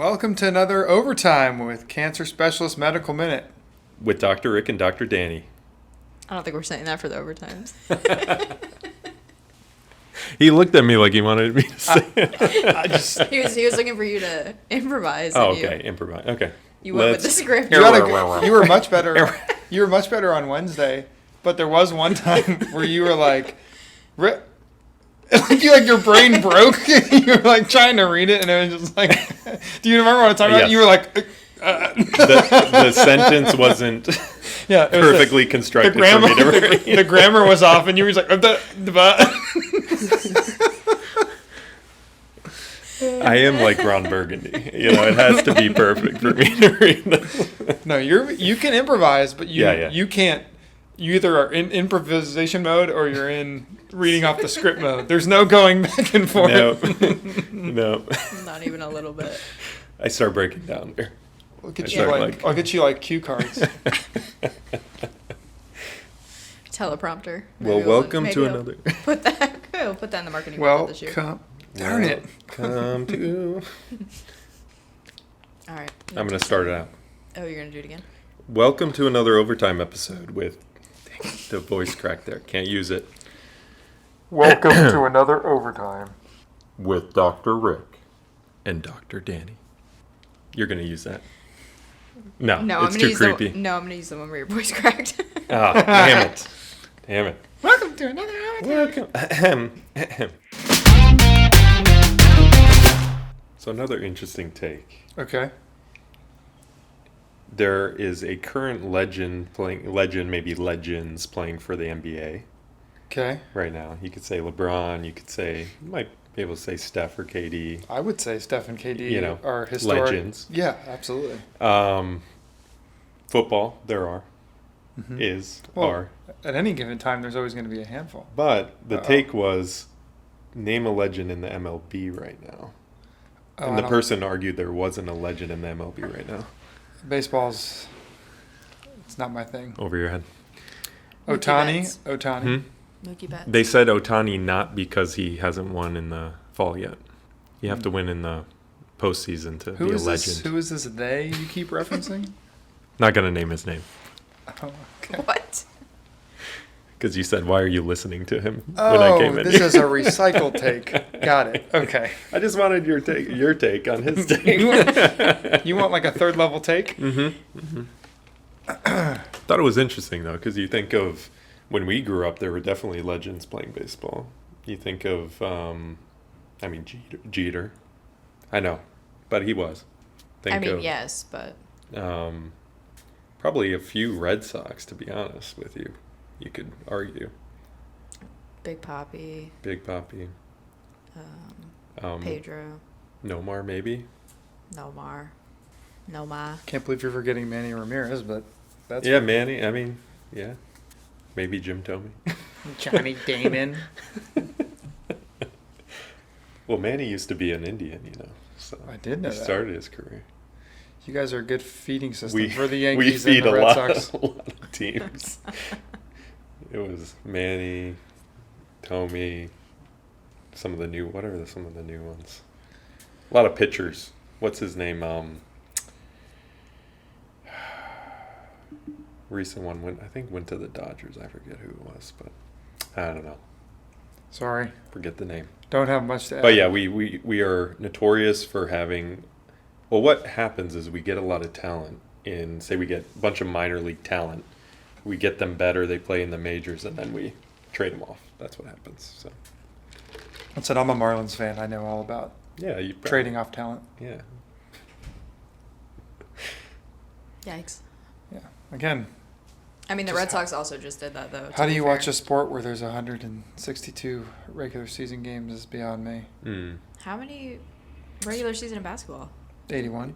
Welcome to another Overtime with Cancer Specialist Medical Minute. With Dr. Rick and Dr. Danny. I don't think we're saying that for the overtimes. He looked at me like he wanted me to say it. He was looking for you to improvise. Oh, and okay. Improvise. Okay. You went with the script. You were much better. You were much better on Wednesday, but there was one time where you were like, your brain broke. You were like trying to read it, and it was just like, do you remember what I'm talking about? Yes. You were like, The sentence wasn't perfectly constructed for me to read. The grammar was off, and you were just like, I am like Ron Burgundy. You know, it has to be perfect for me to read this. No, you can improvise, but Yeah. you can't. You either are in improvisation mode or you're in reading off the script mode. There's no going back and forth. No. Not even a little bit. I start breaking down here. I'll get you like cue cards. Teleprompter. Well, welcome to another. Put that in the marketing budget this year. Darn it. Come to. All right. I'm going to start it out. Oh, you're going to do it again? Welcome to another Overtime episode with. Dang, the voice crack there. Can't use it. Welcome to another Overtime with Dr. Rick and Dr. Danny. You're going to use that? No, it's too creepy. I'm going to use the one where your voice cracked. Ah, damn it. Welcome to another Overtime. So another interesting take. Okay. There is a current legends playing for the NBA. Okay. Right now. You could say LeBron, you might be able to say Steph or KD. I would say Steph and KD are historic. Legends. Yeah, absolutely. Football, there are. Are. At any given time, there's always going to be a handful. But the take was, name a legend in the MLB right now. And the person argued there wasn't a legend in the MLB right now. Baseball's, it's not my thing. Over your head. Ohtani. Mookie Betts. They said Ohtani not because he hasn't won in the fall yet. You have to win in the postseason to be a legend. Who is this they you keep referencing? Not going to name his name. Oh, okay. What? Because you said, why are you listening to him when I came in this is a recycled take. Got it. Okay. I just wanted your take on his take. You want like a third level take? Mm-hmm. Thought it was interesting, though, because you think of when we grew up, there were definitely legends playing baseball. You think of, Jeter. I know, but he was. Yes, but... probably a few Red Sox, to be honest with you. You could argue. Big Papi. Pedro. Nomar, maybe. Nomar. Can't believe you're forgetting Manny Ramirez, but that's... Yeah, Manny. Yeah. Maybe Jim Thome. Johnny Damon. Well, Manny used to be an Indian, So I did know that. He started his career. You guys are a good feeding system for the Yankees and the Red Sox. A lot of teams. It was Manny, Thome, some of the new ones. A lot of pitchers. What's his name? Recent one went to the Dodgers. I forget who it was, but I don't know. Sorry. Forget the name. Don't have much to add. But yeah, we are notorious for having. Well, what happens is we get a lot of talent say we get a bunch of minor league talent. We get them better, they play in the majors, and then we trade them off. That's what happens. So. That's it. I'm a Marlins fan. I know all about trading off talent. Yeah. Yikes. Yeah. Again. The Red Sox also just did that, though. How do you watch a sport where there's 162 regular season games is beyond me. How many regular season in basketball? 81.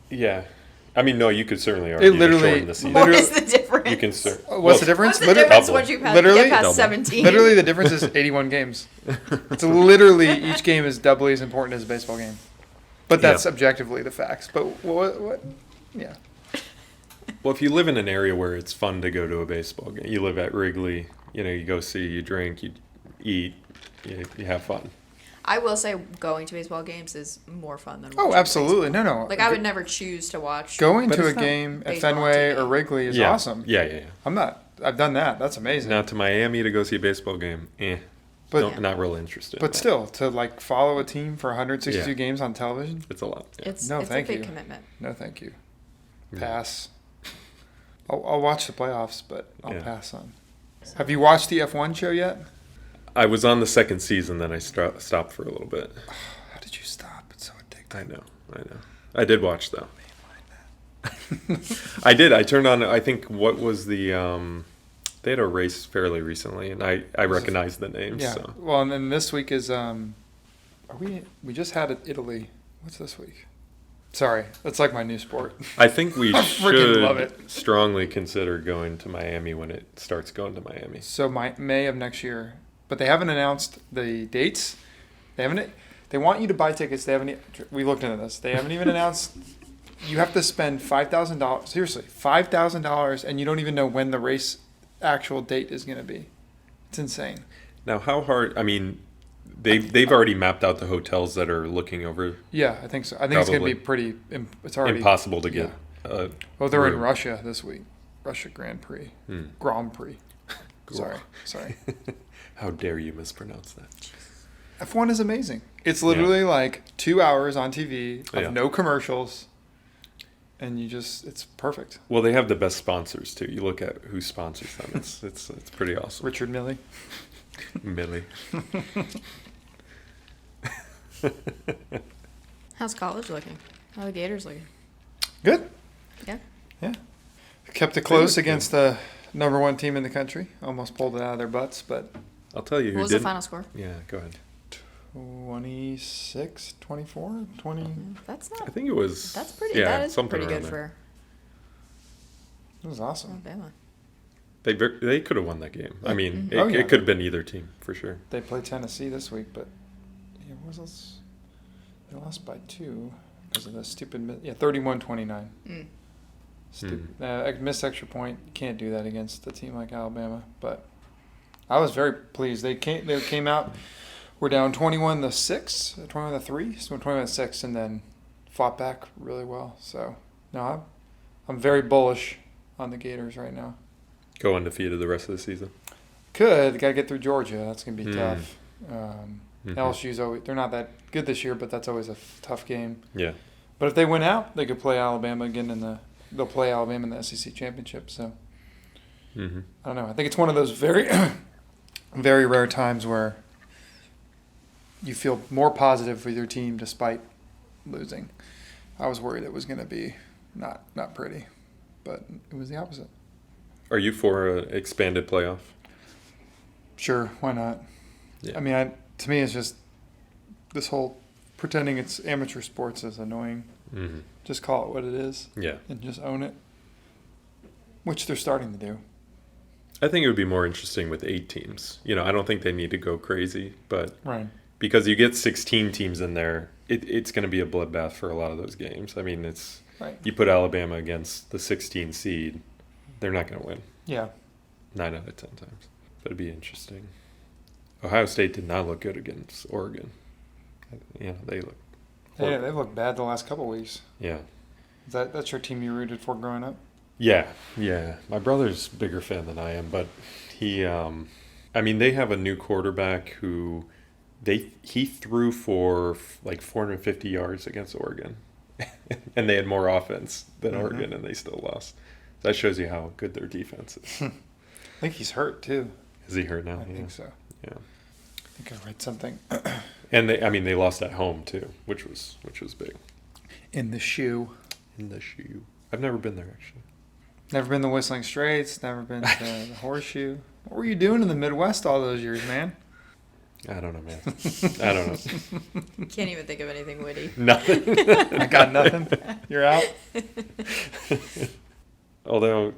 Yeah. No, you could certainly argue to shorten the season. What is the difference? You can What's the difference? What's the difference once you get past 17? Literally, the difference is 81 games. It's literally each game is doubly as important as a baseball game. But that's objectively the facts. But what? Yeah. Well, if you live in an area where it's fun to go to a baseball game, you live at Wrigley, you go see, you drink, you eat, you have fun. I will say going to baseball games is more fun than Oh, watching absolutely. baseball. No. Like, I would never choose to watch. Going But to a it's not game at baseball on Fenway TV. or Wrigley is yeah. awesome. Yeah. I've done that. That's amazing. Now to Miami to go see a baseball game, But not real interested. in but that. still, to like follow a team for 162 Yeah. games on television, It's a lot. Yeah. It's No, a thank big you. commitment. no, thank you. Yeah. Pass. I'll watch the playoffs, but I'll Yeah. pass on. Have you watched the F1 show yet? I was on the second season, then I stopped for a little bit. How did you stop? It's so addictive. I know. I did watch though. I did. I turned on. I think what was the? They had a race fairly recently, and I recognized the names. Yeah. So. Well, and then this week is we just had Italy. What's this week? Sorry, that's like my new sport. I think we I freaking love should it. strongly consider going to Miami when it starts going to Miami. So May of next year, but they haven't announced the dates. They haven't. They want you to buy tickets. They haven't. We looked into this. They haven't even announced. You have to spend $5,000. Seriously, $5,000, and you don't even know when the race actual date is going to be. It's insane. Now, how hard? I mean, they've already mapped out the hotels that are looking over. Yeah, I think so. I think it's going to Probably. be pretty. It's already Impossible to get. Oh, they're in room. Russia this week. Russia Grand Prix. Grand Prix. Sorry. How dare you mispronounce that? F1 is amazing. It's literally like 2 hours on TV of Yeah. no commercials, and it's perfect. Well, they have the best sponsors too. You look at who sponsors them. It's pretty awesome. Richard Milley. Millie. How's college looking? How are the Gators looking? Good. Yeah. Yeah. Kept it close look against the number one team in the country. Almost pulled it out of their butts, but I'll tell you who What was the didn't. final score? Yeah, go ahead. 26, 24, 20. That's I not. think it was. That's pretty. Yeah, that is something pretty around good there. It was awesome. for Alabama. They could have won that game. I mean, Oh, yeah. it could have been either team for sure. They play Tennessee this week, but yeah, what was this? They lost by 2 because of the stupid. 31-29. Missed extra point. You can't do that against a team like Alabama. But I was very pleased. They came out. We're down 21-6, 21-3, so 21-6, and then fought back really well. So no, I'm very bullish on the Gators right now. Go undefeated the rest of the season. Gotta get through Georgia. That's gonna be Mm. tough. Mhm. LSU's always they're not that good this year, but that's always a tough game. Yeah. But if they win out, they could play Alabama again they'll play Alabama in the SEC championship. So Mm-hmm. I don't know. I think it's one of those very, very rare times where you feel more positive with your team despite losing. I was worried it was going to be not pretty, but it was the opposite. Are you for an expanded playoff? Sure, why not? Yeah. I mean, to me, it's just this whole pretending it's amateur sports is annoying. Mm-hmm. Just call it what it is Yeah. and just own it, which they're starting to do. I think it would be more interesting with 8 teams. I don't think they need to go crazy, but Right. because you get 16 teams in there, it's going to be a bloodbath for a lot of those games. I mean, Right. you put Alabama against the 16 seed, they're not going to win Yeah. 9 out of 10 times. But it'd be interesting. Ohio State did not look good against Oregon. They look. Yeah, they've looked bad the last couple of weeks. Yeah. That's your team you rooted for growing up? Yeah. My brother's a bigger fan than I am, but he, they have a new quarterback who he threw for like 450 yards against Oregon, and they had more offense than Mhm. Oregon, and they still lost. That shows you how good their defense is. I think he's hurt too. Is he hurt now? I think so. Yeah. I think I read something. And they lost at home too, which was big. In the shoe. In the shoe. I've never been there actually. Never been to Whistling Straits. Never been to the Horseshoe. What were you doing in the Midwest all those years, man? I don't know, man. I don't know. Can't even think of anything witty. Nothing. I got nothing. You're out. Although,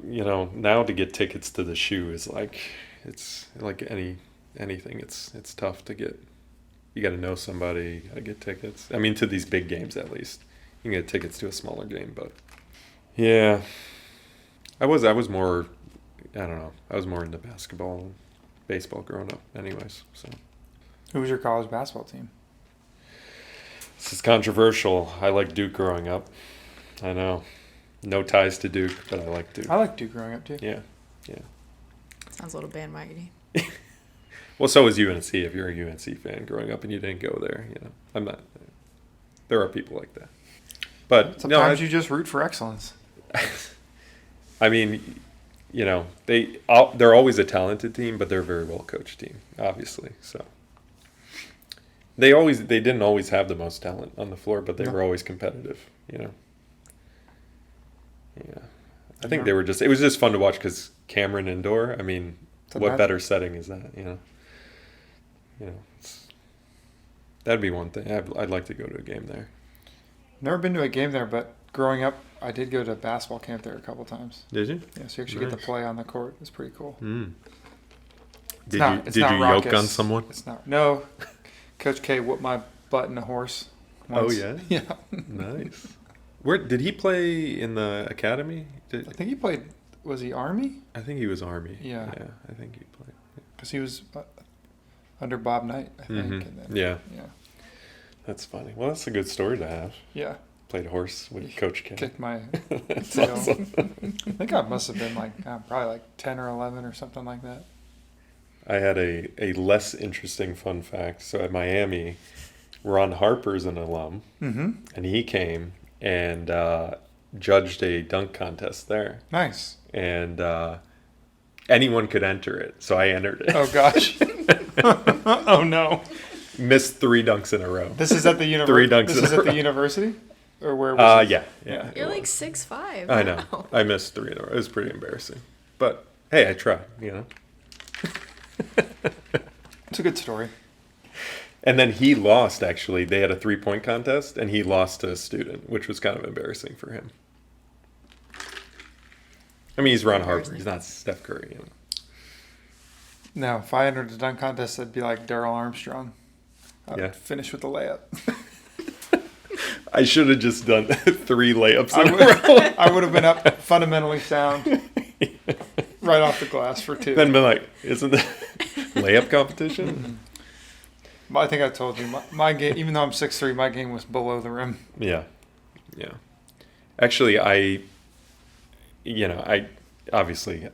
now to get tickets to the shoe is it's like anything. It's tough to get. You got to know somebody. You got to get tickets. I mean, to these big games at least. You can get tickets to a smaller game, but yeah, I was more. I don't know. I was more into basketball and baseball growing up, anyways. So Who was your college basketball team? This is controversial. I like Duke growing up. I know. No ties to Duke, but I like Duke. I like Duke growing up too. Yeah. Sounds a little bandwagony. Well, so is UNC. If you're a UNC fan growing up and you didn't go there, I'm not. There are people like that. But Sometimes you just root for excellence. I mean, they're always a talented team, but they're a very well coached team, obviously. So they didn't always have the most talent on the floor, but they No. were always competitive. Yeah. I think it was just fun to watch because Cameron indoor. I mean, what better setting is that? That'd be one thing. I'd like to go to a game there. Never been to a game there, but growing up, I did go to basketball camp there a couple times. Did you? Yeah, so you actually get Nice. to play on the court. It's pretty cool. Did It's you not yoke raucous. on someone? It's not. No, Coach K whooped my butt in a horse. Oh, once. yeah? Yeah. Nice. Where did he play in the academy? I think he played. Was he Army? I think he was Army. Yeah. Yeah, I think he played. Because he was under Bob Knight, I think. Mhm. And then, Yeah, Yeah. that's funny. Well, that's a good story to have. Yeah. Played horse with Coach K. Kicked my That's tail. awesome. I think I must have been probably like 10 or 11 or something like that. I had a less interesting fun fact. So at Miami, Ron Harper's an alum, Mm-hmm. and he came and judged a dunk contest there. Nice. And anyone could enter it, so I entered it. Oh, gosh. Oh, no. Missed 3 dunks in a row. This is at the 3 university. dunks This in is a at the row. university? Or where was it? Yeah. Yeah. You're it like was. 6'5". I know. Wow. I missed 3 in a row. It was pretty embarrassing. But hey, I tried, It's a good story. And then he lost, actually. They had a 3-point contest, and he lost to a student, which was kind of embarrassing for him. I mean, he's Ron Harper. He's not Steph Curry. No, if I entered the dunk contest, I'd be like Darrell Armstrong. I'd Yeah. finish with the layup. I should have just done 3 layups I in a would, row. I would have been up fundamentally sound right off the glass for 2. Then been like, isn't that layup competition? I think I told you my game. Even though I'm 6'3", my game was below the rim. Yeah. Actually, I obviously,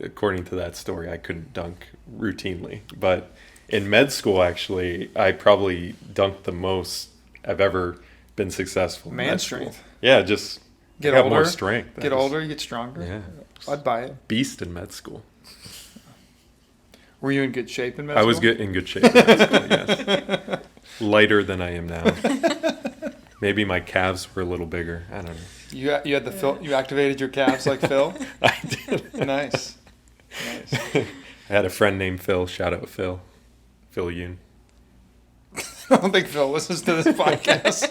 according to that story, I couldn't dunk routinely. But in med school, actually, I probably dunked the most I've ever been successful. in Man med school. strength. Yeah, just Get got older. more strength. Get older, you get stronger. Yeah. I'd buy it. Beast in med school. Were you in good shape in med I school? was in good shape in med school, yes. Lighter than I am now. Maybe my calves were a little bigger. I don't know. You had the Phil. You activated your calves like Phil. I did. Nice. I had a friend named Phil. Shout out Phil. Phil Yoon. I don't think Phil listens to this podcast.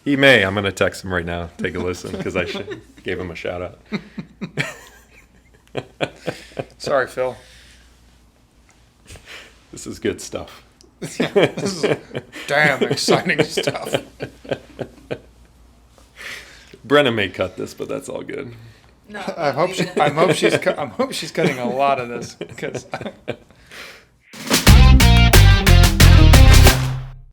He may. I'm going to text him right now. Take a listen because I gave him a shout out. Sorry, Phil. This is good stuff. Yeah, this is damn exciting stuff. Brenna may cut this, but that's all good. No, I hope she's cutting a lot of this because